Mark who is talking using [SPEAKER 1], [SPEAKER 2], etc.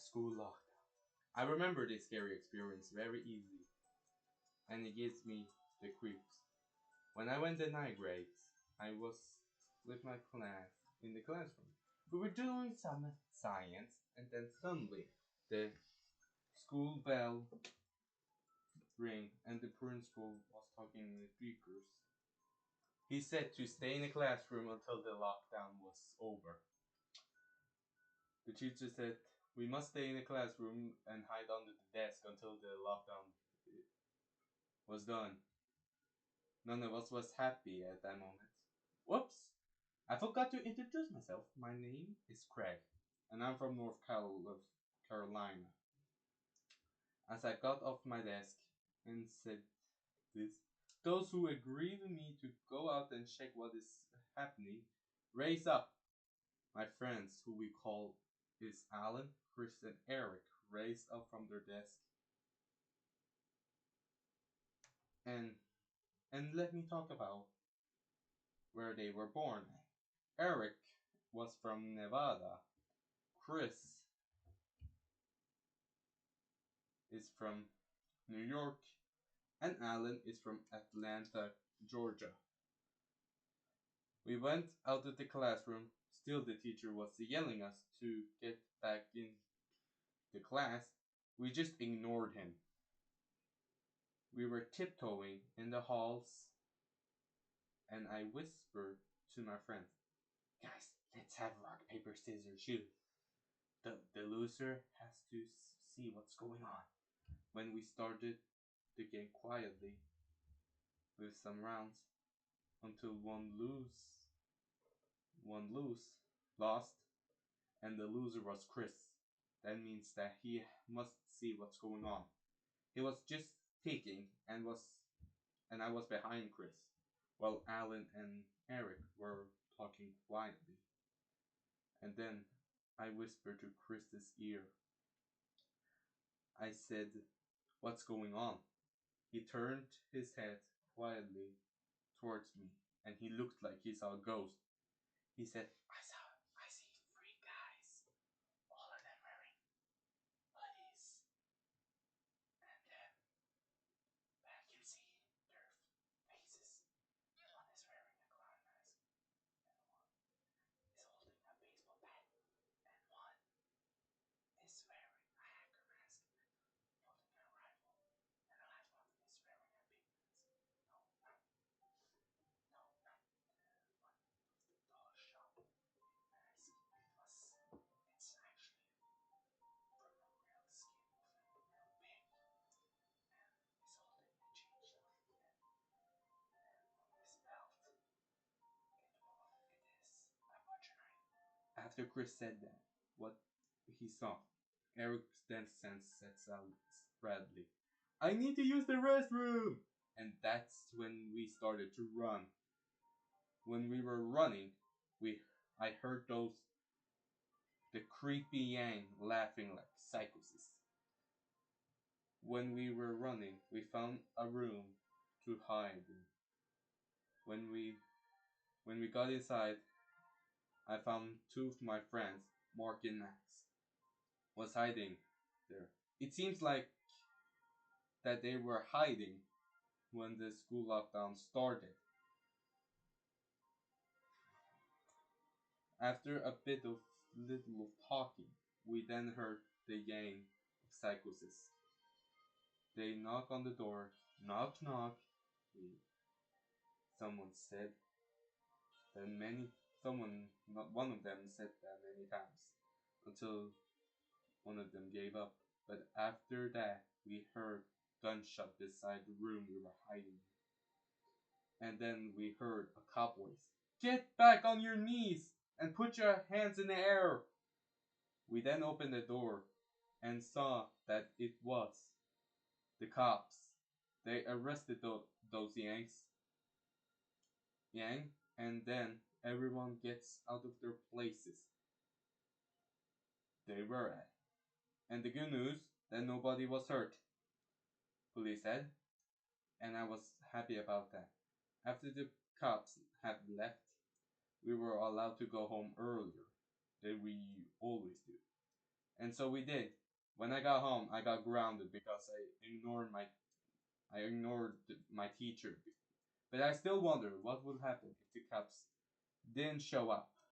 [SPEAKER 1] school lockdown. I remember this scary experience very easily, and it gives me the creeps. When I went in ninth grade, I was with my class in the classroom. We were doing some science, and then suddenly the school bell rang, and the principal was talking in the speakers. He said to stay in the classroom until the lockdown was over. The teacher said we must stay in the classroom and hide under the desk until the lockdown was done. None of us was happy at that moment. Whoops! I forgot to introduce myself. My name is Craig, and I'm from North Carolina. As I got off my desk and said this, those who agree with me to go out and check what is happening, raise up. My friends, who we call is Alan, Chris, and Eric, raised up from their desk and let me talk about where they were born. Eric was from Nevada. Chris is from New York, and Alan is from Atlanta, Georgia. We went out of the classroom. Still, the teacher was yelling us to get back in the class. We just ignored him. We were tiptoeing in the halls, and I whispered to my friends, "Guys, let's have rock, paper, scissors, shoot. The loser has to see what's going on." When we started the game quietly with some rounds until one lost, and the loser was Chris. That means that he must see what's going on. He was just taking and I was behind Chris, while Alan and Eric were talking quietly. And then I whispered to Chris's ear. I said, "What's going on?" He turned his head quietly towards me, and he looked like he saw a ghost. He said, I see three guys, all of them wearing hoodies, and then I can see their faces. One is wearing a clown mask, and one is holding a baseball bat, and one is wearing a hacker mask, holding a rifle, and the last one is wearing a big mask. No, not one of the doll shop mask. It's actually from a real skin of a real pig, and he's holding a chainsaw, and on his belt, it is a butcher knife. After Chris said that, what he saw, Eric then said Bradley, "I need to use the restroom!" And that's when we started to run. When we were running, I heard the creepy Yang laughing like psychosis. When we were running, we found a room to hide in. When we got inside, I found two of my friends, Mark and Max, was hiding there. It seems like that they were hiding when the school lockdown started. After a little of talking, we then heard the Yang of psychosis. They knock on the door. Knock, knock. Someone said that one of them said that many times until one of them gave up. But after that, we heard gunshot beside the room we were hiding in. And then we heard a cop voice. "Get back on your knees and put your hands in the air." We then opened the door and saw that it was the cops. They arrested those Yang, and then everyone gets out of their places they were at. And the good news, that nobody was hurt, police said, and I was happy about that. After the cops had left, we were allowed to go home earlier than we always do. And so we did. When I got home, I got grounded because I ignored my teacher. But I still wonder what would happen if the cops didn't show up.